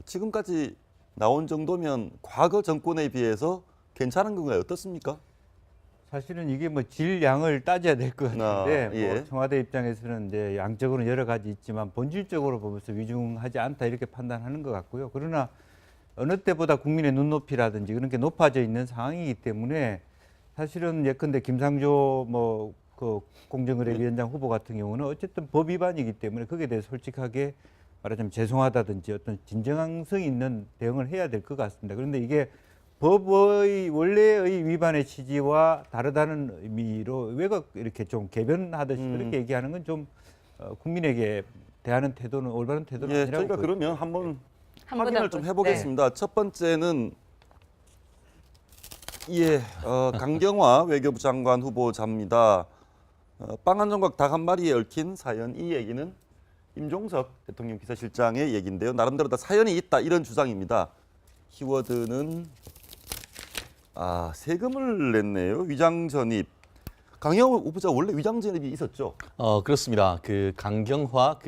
지금까지 나온 정도면 과거 정권에 비해서 괜찮은 건가요? 어떻습니까? 사실은 이게 뭐 질량을 따져야 될 것 같은데 예. 뭐 청와대 입장에서는 이제 양적으로는 여러 가지 있지만 본질적으로 보면서 위중하지 않다 이렇게 판단하는 것 같고요. 그러나 어느 때보다 국민의 눈높이라든지 그런 게 높아져 있는 상황이기 때문에 사실은 예컨대 김상조 뭐 그 공정거래위원장 후보 같은 경우는 어쨌든 법 위반이기 때문에 거기에 대해 솔직하게 말하자면 죄송하다든지 어떤 진정성 있는 대응을 해야 될 것 같습니다. 그런데 이게 법의 원래의 위반의 취지와 다르다는 의미로 왜가 이렇게 좀 개변하듯이 그렇게 얘기하는 건 좀 국민에게 대하는 태도는 올바른 태도는 아니라고 저희가 보여요. 그러면 한번 확인을 좀 해보겠습니다. 첫 번째는 강경화 외교부 장관 후보자입니다. 빵 한 조각 닭 한 마리에 얽힌 사연, 이 얘기는 임종석 대통령 비서실장의 얘기인데요. 나름대로 다 사연이 있다 이런 주장입니다. 키워드는 세금을 냈네요. 위장 전입. 강경화 후보자 원래 위장 전입이 있었죠? 그렇습니다. 그 강경화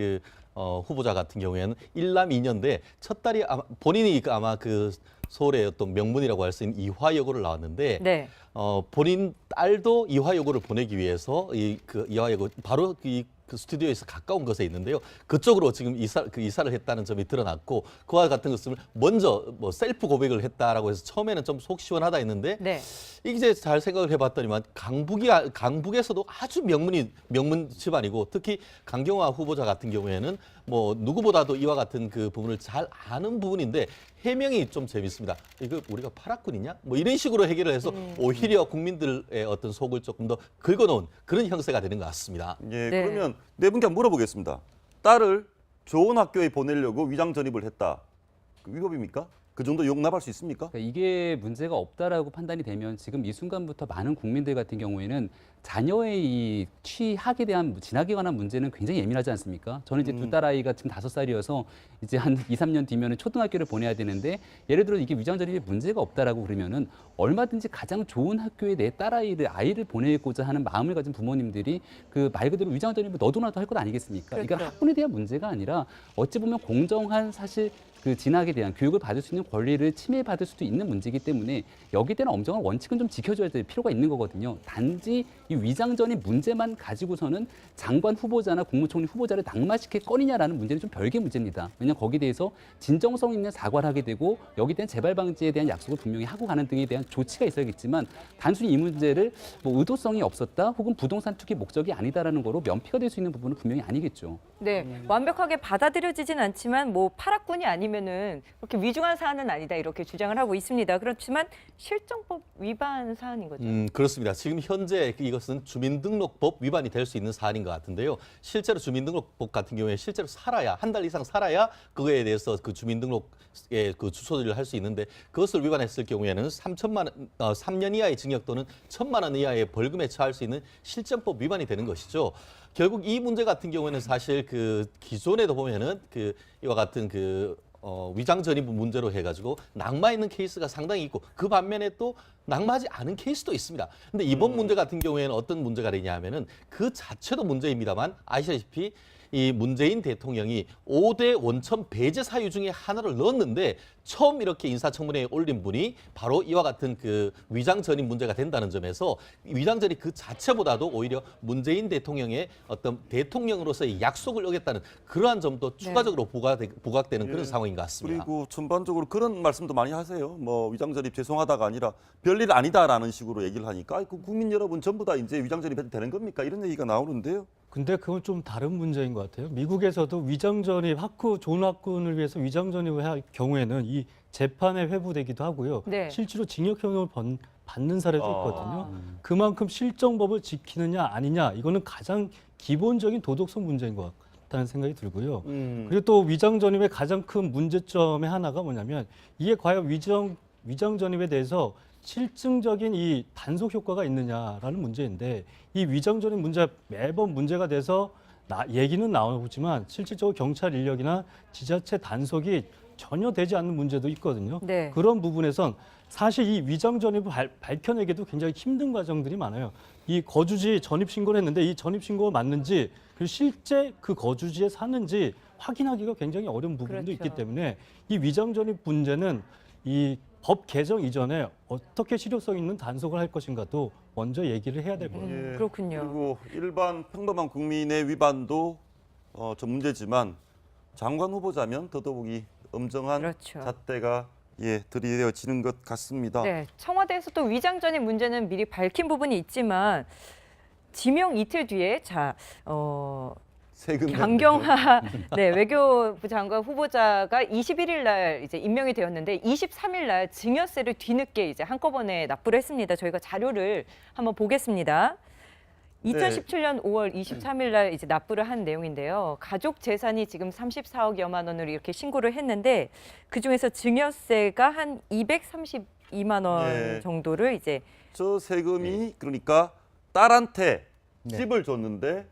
후보자 같은 경우에는 일남 2년대 첫 딸이 본인이 아마 그 서울의 어떤 명문이라고 할 수 있는 이화여고를 나왔는데 네. 본인 딸도 이화여고를 보내기 위해서 그 이화여고 바로 그 스튜디오에서 가까운 곳에 있는데요. 그쪽으로 지금 이사를 했다는 점이 드러났고 그와 같은 것을 먼저 뭐 셀프 고백을 했다라고 해서 처음에는 좀 속 시원하다 했는데 네. 이제 잘 생각을 해봤더니만 강북에서도 아주 명문 집안이고 특히 강경화 후보자 같은 경우에는 뭐 누구보다도 이와 같은 그 부분을 잘 아는 부분인데 해명이 좀 재밌습니다. 이거 우리가 파락군이냐? 뭐 이런 식으로 해결을 해서 오히려 국민들의 어떤 속을 조금 더 긁어놓은 그런 형세가 되는 것 같습니다. 예, 네. 그러면 네 분께 한번 물어보겠습니다. 딸을 좋은 학교에 보내려고 위장 전입을 했다. 그 위법입니까? 그 정도 용납할 수 있습니까? 그러니까 이게 문제가 없다라고 판단이 되면 지금 이 순간부터 많은 국민들 같은 경우에는 자녀의 이 취학에 대한 진학에 관한 문제는 굉장히 예민하지 않습니까? 저는 이제 두 딸아이가 지금 5살이어서 이제 한 2, 3년 뒤면은 초등학교를 보내야 되는데 예를 들어 이게 위장 전입에 문제가 없다라고 그러면은 얼마든지 가장 좋은 학교에 내 아이를 보내고자 하는 마음을 가진 부모님들이 그 말 그대로 위장 전입을 너도나도 할 것 아니겠습니까? 이건 그렇죠. 학군에 대한 문제가 아니라 어찌 보면 공정한 사실 그 진학에 대한 교육을 받을 수 있는 권리를 침해받을 수도 있는 문제이기 때문에 여기에 대한 엄정한 원칙은 좀 지켜줘야 될 필요가 있는 거거든요. 단지 이 위장전입 문제만 가지고서는 장관 후보자나 국무총리 후보자를 낙마시킬 거느냐라는 문제는 좀 별개 문제입니다. 왜냐하면 거기에 대해서 진정성 있는 사과를 하게 되고 여기에 대한 재발 방지에 대한 약속을 분명히 하고 가는 등에 대한 조치가 있어야겠지만 단순히 이 문제를 뭐 의도성이 없었다 혹은 부동산 투기 목적이 아니다라는 거로 면피가 될 수 있는 부분은 분명히 아니겠죠. 네, 완벽하게 받아들여지진 않지만 뭐 파락군이 아니면은 그렇게 위중한 사안은 아니다 이렇게 주장을 하고 있습니다. 그렇지만 실정법 위반 사안인 거죠. 그렇습니다. 지금 현재 이것은 주민등록법 위반이 될 수 있는 사안인 것 같은데요. 실제로 주민등록법 같은 경우에 실제로 살아야 한 달 이상 살아야 그거에 대해서 그 주민등록에 그 주소를 할 수 있는데 그것을 위반했을 경우에는 3년 이하의 징역 또는 1,000만 원 이하의 벌금에 처할 수 있는 실정법 위반이 되는 것이죠. 결국 이 문제 같은 경우에는 사실 그 기존에도 보면은 이와 같은 위장 전입 문제로 해가지고 낙마 있는 케이스가 상당히 있고 그 반면에 또 낙마하지 않은 케이스도 있습니다. 근데 이번 문제 같은 경우에는 어떤 문제가 되냐면은 그 자체도 문제입니다만 아시다시피 이 문재인 대통령이 5대 원천 배제 사유 중에 하나를 넣었는데 처음 이렇게 인사청문회에 올린 분이 바로 이와 같은 그 위장 전입 문제가 된다는 점에서 위장 전입 그 자체보다도 오히려 문재인 대통령의 어떤 대통령으로서의 약속을 어겼다는 그러한 점도 추가적으로 부각되는 그런 상황인 것 같습니다. 그리고 전반적으로 그런 말씀도 많이 하세요. 뭐 위장 전입 죄송하다가 아니라 별일 아니다라는 식으로 얘기를 하니까 그 국민 여러분 전부 다 이제 위장 전입해도 되는 겁니까? 이런 얘기가 나오는데요. 근데 그건 좀 다른 문제인 것 같아요. 미국에서도 위장 전입 좋은 학군을 위해서 위장 전입을 할 경우에는 이 재판에 회부되기도 하고요. 네. 실제로 징역형을 받는 사례도 있거든요. 그만큼 실정법을 지키느냐 아니냐 이거는 가장 기본적인 도덕성 문제인 것 같다는 생각이 들고요. 그리고 또 위장 전입의 가장 큰 문제점의 하나가 뭐냐면 이게 과연 위장 전입에 대해서 실증적인 이 단속 효과가 있느냐라는 문제인데 이 위장 전입 문제 매번 문제가 돼서 얘기는 나오지만 실질적으로 경찰 인력이나 지자체 단속이 전혀 되지 않는 문제도 있거든요. 네. 그런 부분에선 사실 이 위장 전입을 밝혀내기도 굉장히 힘든 과정들이 많아요. 이 거주지 전입 신고를 했는데 이 전입 신고가 맞는지 그리고 실제 그 거주지에 사는지 확인하기가 굉장히 어려운 부분도 그렇죠. 있기 때문에 이 위장 전입 문제는 이 법 개정 이전에 어떻게 실효성 있는 단속을 할 것인가도 먼저 얘기를 해야 될 것 같아요. 예. 그렇군요. 그리고 일반 평범한 국민의 위반도 좀 문제지만 장관 후보자면 더더욱이 엄정한 그렇죠. 잣대가 들이대어지는 것 같습니다. 네, 청와대에서 또 위장 전입 문제는 미리 밝힌 부분이 있지만 지명 이틀 뒤에 세금 강경화 네, 외교부 장관 후보자가 21일 날 이제 임명이 되었는데 23일 날 증여세를 뒤늦게 이제 한꺼번에 납부를 했습니다. 저희가 자료를 한번 보겠습니다. 2017년 5월 23일 날 이제 납부를 한 내용인데요. 가족 재산이 지금 34억여만 원으로 이렇게 신고를 했는데 그 중에서 증여세가 한 232만 원 예. 정도를 이제 저 세금이 그러니까 딸한테 네. 집을 줬는데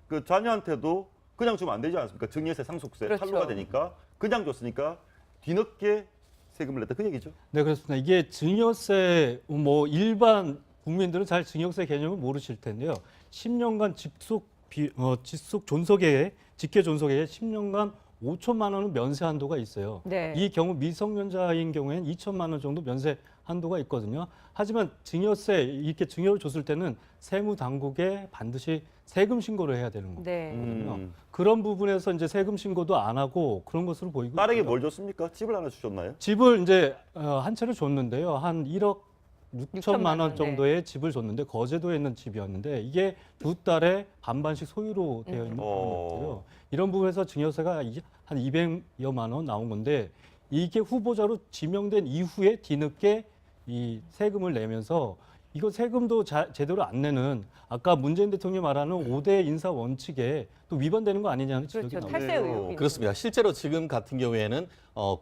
그 자녀한테도 그냥 주면 안 되지 않습니까? 증여세, 상속세 그렇죠. 탈루가 되니까 그냥 줬으니까 뒤늦게 세금을 냈다 그 얘기죠. 네, 그렇습니다. 이게 증여세 뭐 일반 국민들은 잘 증여세 개념을 모르실 텐데요. 10년간 직속 존속에 직계 존속에 10년간 5천만 원은 면세 한도가 있어요. 네. 이 경우 미성년자인 경우에는 2천만 원 정도 면세 한도가 있거든요. 하지만 증여세 이렇게 증여를 줬을 때는 세무 당국에 반드시 세금 신고를 해야 되는 거거든요. 네. 그런 부분에서 이제 세금 신고도 안 하고 그런 것으로 보이고 딸에게 있고요. 뭘 줬습니까? 집을 하나 주셨나요? 집을 이제 한 채를 줬는데요. 한 1억 6천만 6천만 원, 원 정도의 집을 줬는데 거제도에 있는 집이었는데 이게 두 딸의 반반씩 소유로 되어 있는 부분이었고요. 이런 부분에서 증여세가 한 200여만 원 나온 건데 이게 후보자로 지명된 이후에 뒤늦게 이 세금을 내면서 이거 세금도 제대로 안 내는 아까 문재인 대통령이 말하는 5대 인사 원칙에 또 위반되는 거 아니냐는 지적이 그렇죠. 나옵니다. 탈세 의혹이 그렇습니다. 실제로 지금 같은 경우에는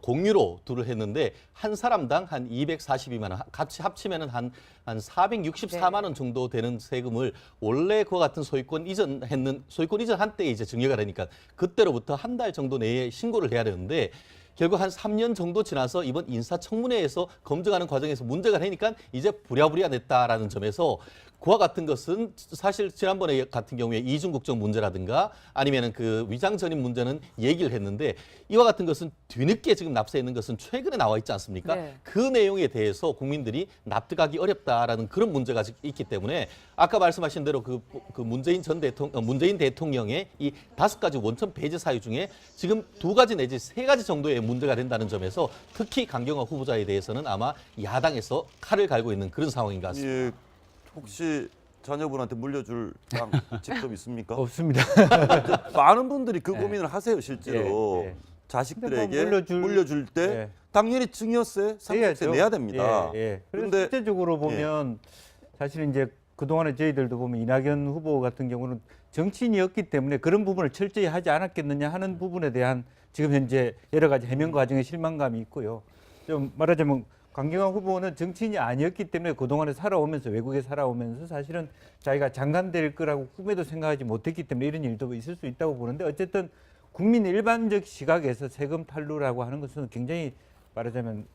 공유로 둘을 했는데 한 사람당 한 242만 원, 같이 합치면은 한 464만 원 정도 되는 세금을 원래 그와 같은 소유권 이전 한때 이제 증여가 되니까 그때로부터 한 달 정도 내에 신고를 해야 되는데 결국 한 3년 정도 지나서 이번 인사청문회에서 검증하는 과정에서 문제가 되니까 이제 부랴부랴 냈다라는 점에서 그와 같은 것은 사실 지난번에 같은 경우에 이중국적 문제라든가 아니면은 그 위장 전입 문제는 얘기를 했는데 이와 같은 것은 뒤늦게 지금 납세했는 것은 최근에 나와 있지 않습니까? 네. 그 내용에 대해서 국민들이 납득하기 어렵다라는 그런 문제가 있기 때문에 아까 말씀하신 대로 그 문재인 대통령의 이 5가지 원천 배제 사유 중에 지금 2가지 내지 3가지 정도의 문제가 된다는 점에서 특히 강경화 후보자에 대해서는 아마 야당에서 칼을 갈고 있는 그런 상황인 것 같습니다. 예, 혹시 자녀분한테 물려줄 땅 직접 있습니까? 없습니다. 많은 분들이 그 고민을 하세요 실제로. 예, 예. 자식들에게 근데 뭐 물려줄 때 예. 당연히 증여세, 상속세 해야죠. 내야 됩니다. 예, 예. 그런데 그런데 실제적으로 보면 사실은 이제 그동안에 저희들도 보면 이낙연 후보 같은 경우는 정치인이었기 때문에 그런 부분을 철저히 하지 않았겠느냐 하는 부분에 대한 지금 현재 여러 가지 해명 과정에 실망감이 있고요. 좀 말하자면 강경화 후보는 정치인이 아니었기 때문에 그동안에 살아오면서 외국에 살아오면서 사실은 자기가 장관 될 거라고 꿈에도 생각하지 못했기 때문에 이런 일도 있을 수 있다고 보는데 어쨌든 국민 일반적 시각에서 세금 탈루라고 하는 것은 굉장히 말하자면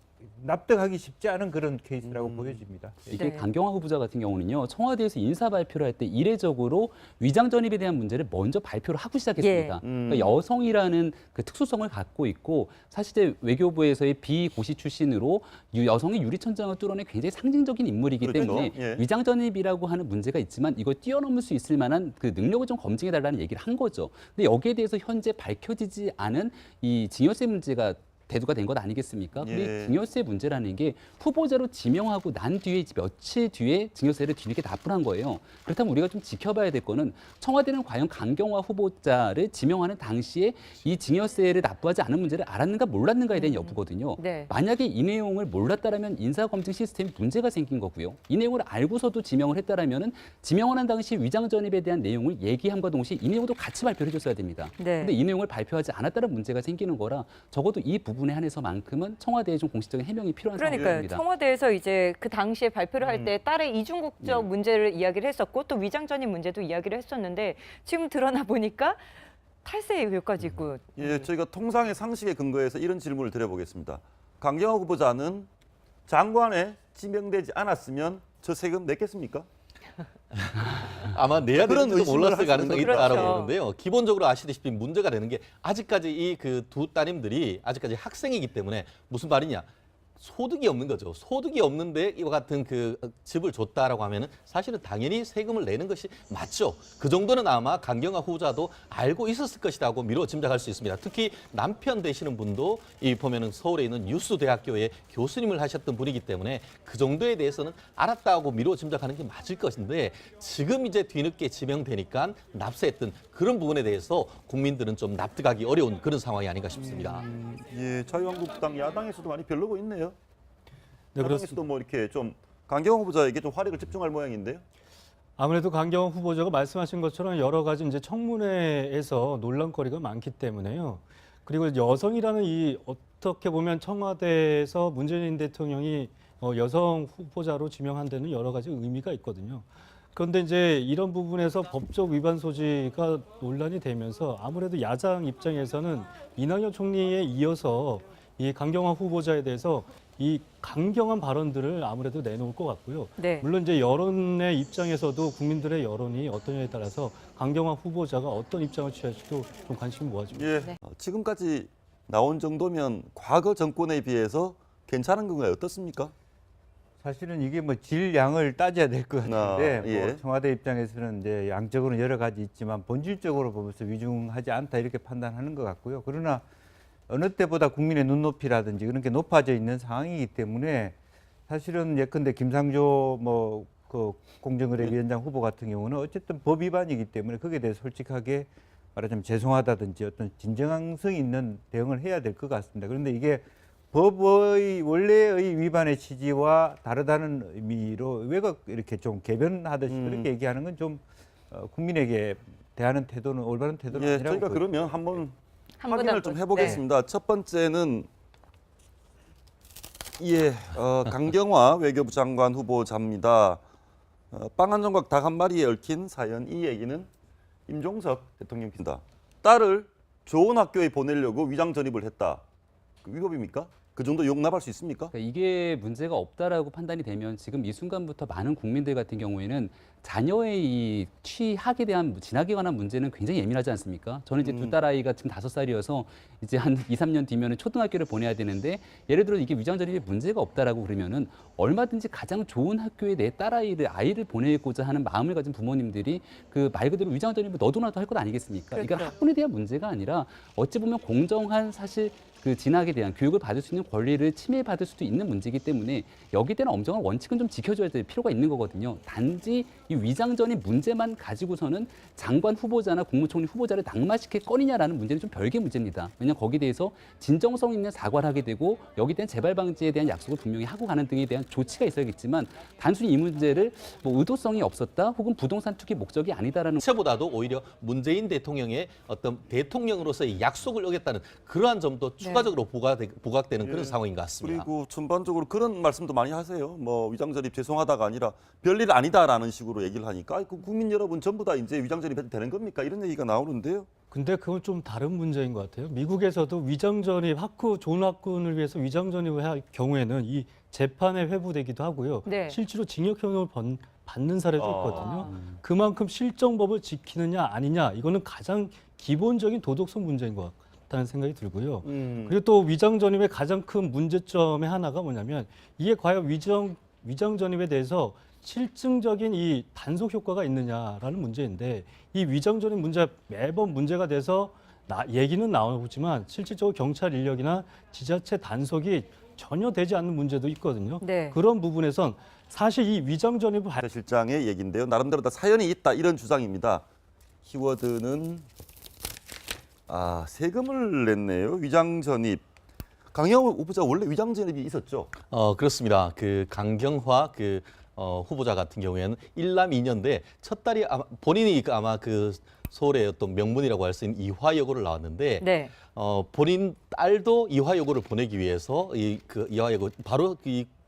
납득하기 쉽지 않은 그런 케이스라고 보여집니다. 이게 네. 강경화 후보자 같은 경우는요, 청와대에서 인사 발표를 할 때 이례적으로 위장 전입에 대한 문제를 먼저 발표를 하고 시작했습니다. 그러니까 여성이라는 그 특수성을 갖고 있고 사실 이제 외교부에서의 비고시 출신으로 여성의 유리천장을 뚫어낸 굉장히 상징적인 인물이기 그렇죠. 때문에 예. 위장 전입이라고 하는 문제가 있지만 이걸 뛰어넘을 수 있을 만한 그 능력을 좀 검증해 달라는 얘기를 한 거죠. 근데 여기에 대해서 현재 밝혀지지 않은 이 증여세 문제가 대두가 된 것 아니겠습니까? 근데 예. 이 증여세 문제라는 게 후보자로 지명하고 난 뒤에 며칠 뒤에 증여세를 뒤늦게 납부한 거예요. 그렇다면 우리가 좀 지켜봐야 될 거는 청와대는 과연 강경화 후보자를 지명하는 당시에 이 증여세를 납부하지 않은 문제를 알았는가 몰랐는가에 대한 여부거든요. 네. 만약에 이 내용을 몰랐다라면 인사검증 시스템이 문제가 생긴 거고요. 이 내용을 알고서도 지명을 했다라면은 지명하는 당시 위장 전입에 대한 내용을 얘기함과 동시에 이 내용도 같이 발표를 해줬어야 됩니다. 네. 근데 이 내용을 발표하지 않았다는 문제가 생기는 거라 적어도 이 부분에 한해서만큼은 청와대에 좀 공식적인 해명이 필요한 그러니까요. 상황입니다. 청와대에서 이제 그 당시에 발표를 할 때 딸의 이중국적 문제를 이야기를 했었고 또 위장 전입 문제도 이야기를 했었는데 지금 드러나 보니까 탈세 의혹까지 있고. 예, 저희가 통상의 상식에 근거해서 이런 질문을 드려보겠습니다. 강경화 후보자는 장관에 지명되지 않았으면 저 세금 냈겠습니까? 아마 내야 그런 되는지도 의심을 몰랐을 할 가능성이 수 있는 있다라고 거죠. 보는데요. 기본적으로 아시다시피 문제가 되는 게 아직까지 이 그 두 따님들이 아직까지 학생이기 때문에 무슨 말이냐. 소득이 없는 거죠. 소득이 없는데 이와 같은 그 집을 줬다라고 하면은 사실은 당연히 세금을 내는 것이 맞죠. 그 정도는 아마 강경화 후보자도 알고 있었을 것이라고 미뤄 짐작할 수 있습니다. 특히 남편 되시는 분도 이 보면은 서울에 있는 유수대학교의 교수님을 하셨던 분이기 때문에 그 정도에 대해서는 알았다고 미뤄 짐작하는 게 맞을 것인데 지금 이제 뒤늦게 지명되니까 납세했던 그런 부분에 대해서 국민들은 좀 납득하기 어려운 그런 상황이 아닌가 싶습니다. 예, 자유한국당 야당에서도 많이 별로고 있네요. 네, 그렇습니다. 야당에서도 뭐 이렇게 좀 강경화 후보자에게 좀 화력을 집중할 모양인데요. 아무래도 강경화 후보자가 말씀하신 것처럼 여러 가지 이제 청문회에서 논란거리가 많기 때문에요. 그리고 여성이라는 이 어떻게 보면 청와대에서 문재인 대통령이 여성 후보자로 지명한 데는 여러 가지 의미가 있거든요. 그런데 이제 이런 부분에서 법적 위반 소지가 논란이 되면서 아무래도 야당 입장에서는 이낙연 총리에 이어서 이 강경화 후보자에 대해서 이 강경한 발언들을 아무래도 내놓을 것 같고요. 네. 물론 이제 여론의 입장에서도 국민들의 여론이 어떠냐에 따라서 강경화 후보자가 어떤 입장을 취할지도 좀 관심이 모아집니다. 예, 네. 지금까지 나온 정도면 과거 정권에 비해서 괜찮은 건가요? 어떻습니까? 사실은 이게 뭐 질량을 따져야 될 것 같은데 예. 뭐 청와대 입장에서는 이제 양적으로는 여러 가지 있지만 본질적으로 보면서 위중하지 않다 이렇게 판단하는 것 같고요. 그러나 어느 때보다 국민의 눈높이라든지 그런 게 높아져 있는 상황이기 때문에 사실은 예컨대 김상조 그 공정거래위원장 후보 같은 경우는 어쨌든 법 위반이기 때문에 거기에 대해 솔직하게 말하자면 죄송하다든지 어떤 진정성 있는 대응을 해야 될 것 같습니다. 그런데 이게 법의 원래의 위반의 취지와 다르다는 의미로 왜곡 이렇게 좀 개변하듯이 그렇게 얘기하는 건 좀 국민에게 대하는 태도는 올바른 태도는 예, 아니라고 저희가 보여요. 그러면 한번 한번 확인을 한번. 좀 해보겠습니다. 첫 번째는 강경화 외교부 장관 후보자입니다. 빵 한 조각 닭 한 마리에 얽힌 사연, 이 얘기는 임종석 대통령입니다. 딸을 좋은 학교에 보내려고 위장 전입을 했다. 그 위법입니까? 그 정도 용납할 수 있습니까? 그러니까 이게 문제가 없다라고 판단이 되면 지금 이 순간부터 많은 국민들 같은 경우에는 자녀의 이 취학에 대한 진학에 관한 문제는 굉장히 예민하지 않습니까? 저는 이제 두 딸아이가 지금 5살이어서 이제 한 2, 3년 뒤면은 초등학교를 보내야 되는데 예를 들어 이게 위장 전입에 문제가 없다라고 그러면은 얼마든지 가장 좋은 학교에 내 아이를 보내고자 하는 마음을 가진 부모님들이 그 말 그대로 위장 전입을 너도나도 할 것 아니겠습니까? 이건 그렇죠. 학군에 대한 문제가 아니라 어찌 보면 공정한 사실 그 진학에 대한 교육을 받을 수 있는 권리를 침해받을 수도 있는 문제이기 때문에 여기에 대한 엄정한 원칙은 좀 지켜줘야 될 필요가 있는 거거든요. 단지 이 위장전입 문제만 가지고서는 장관 후보자나 국무총리 후보자를 낙마시킬 거느냐라는 문제는 좀 별개 문제입니다. 왜냐하면 거기에 대해서 진정성 있는 사과를 하게 되고 여기에 대한 재발 방지에 대한 약속을 분명히 하고 가는 등에 대한 조치가 있어야겠지만 단순히 이 문제를 뭐 의도성이 없었다 혹은 부동산 투기 목적이 아니다라는 자체보다도 오히려 문재인 대통령의 어떤 대통령으로서의 약속을 어겼다는 그러한 점도 추가적으로 부각되는 그런 상황인 것 같습니다. 그리고 전반적으로 그런 말씀도 많이 하세요. 뭐 위장 전입 죄송하다가 아니라 별일 아니다라는 식으로 얘기를 하니까 그 국민 여러분 전부 다 이제 위장 전입해도 되는 겁니까? 이런 얘기가 나오는데요. 근데 그건 좀 다른 문제인 것 같아요. 미국에서도 위장전입, 좋은 학군을 위해서 위장전입을 할 경우에는 이 재판에 회부되기도 하고요. 네. 실제로 징역형을 받는 사례도 있거든요. 그만큼 실정법을 지키느냐 아니냐 이거는 가장 기본적인 도덕성 문제인 것 같다는 생각이 들고요. 그리고 또 위장전입의 가장 큰 문제점의 하나가 뭐냐면 이게 과연 위장전입에 대해서 실증적인 이 단속 효과가 있느냐라는 문제인데 이 위장전입 문제 매번 문제가 돼서 얘기는 나오지만 실질적으로 경찰 인력이나 지자체 단속이 전혀 되지 않는 문제도 있거든요. 네. 그런 부분에선 사실 이 위장전입을 실장의 얘기인데요. 나름대로 다 사연이 있다 이런 주장입니다. 키워드는 세금을 냈네요. 위장 전입. 강경화 후보자 원래 위장 전입이 있었죠. 그렇습니다. 그 강경화 후보자 같은 경우에는 일남 2년대 첫 딸이 본인이 아마 그 서울의 어떤 명문이라고 할 수 있는 이화여고를 나왔는데 본인 딸도 이화여고를 보내기 위해서 이화여고 바로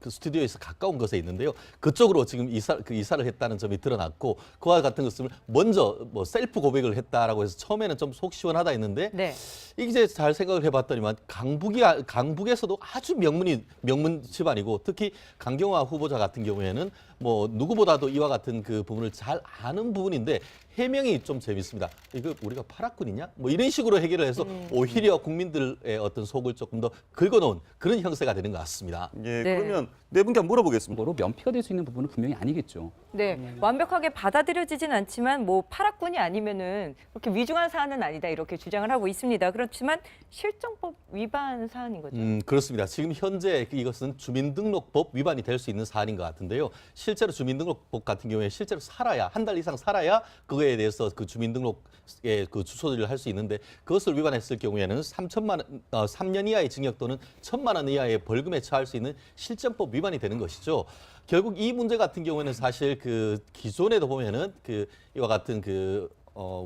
그 스튜디오에서 가까운 곳에 있는데요. 그쪽으로 지금 이사를 했다는 점이 드러났고 그와 같은 것을 먼저 뭐 셀프 고백을 했다라고 해서 처음에는 좀 속 시원하다 했는데 네. 이제 잘 생각을 해봤더니만 강북에서도 아주 명문 집안이고 특히 강경화 후보자 같은 경우에는 뭐 누구보다도 이와 같은 그 부분을 잘 아는 부분인데 해명이 좀 재밌습니다. 이거 우리가 파락군이냐? 뭐 이런 식으로 해결을 해서 오히려 국민들의 어떤 속을 조금 더 긁어놓은 그런 형세가 되는 것 같습니다. 예, 네. 그러면 네 분께 한번 물어보겠습니다. 뭐로 면피가 될 수 있는 부분은 분명히 아니겠죠. 네, 완벽하게 받아들여지진 않지만 뭐 파락군이 아니면은 그렇게 위중한 사안은 아니다 이렇게 주장을 하고 있습니다. 그렇지만 실정법 위반 사안인 거죠. 그렇습니다. 지금 현재 이것은 주민등록법 위반이 될 수 있는 사안인 것 같은데요. 실제로 주민등록법 같은 경우에 실제로 살아야 한 달 이상 살아야 그거에 대해서 그 주민등록의 그 주소지를 할 수 있는데 그것을 위반했을 경우에는 3년 이하의 징역 또는 1,000만 원 이하의 벌금에 처할 수 있는 실정법 위반이 되는 것이죠. 결국 이 문제 같은 경우에는 사실 그 기존에도 보면은 그 이와 같은 그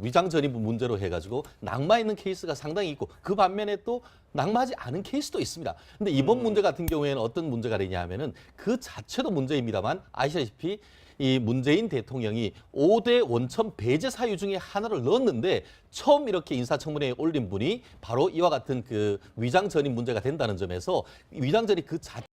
위장 전입 문제로 해가지고 낙마 있는 케이스가 상당히 있고 그 반면에 또 낙마하지 않은 케이스도 있습니다. 근데 이번 문제 같은 경우에는 어떤 문제가 되냐 하면은 그 자체도 문제입니다만 아시다시피 이 문재인 대통령이 5대 원천 배제 사유 중에 하나를 넣었는데 처음 이렇게 인사청문회에 올린 분이 바로 이와 같은 그 위장 전입 문제가 된다는 점에서 위장 전입 그 자체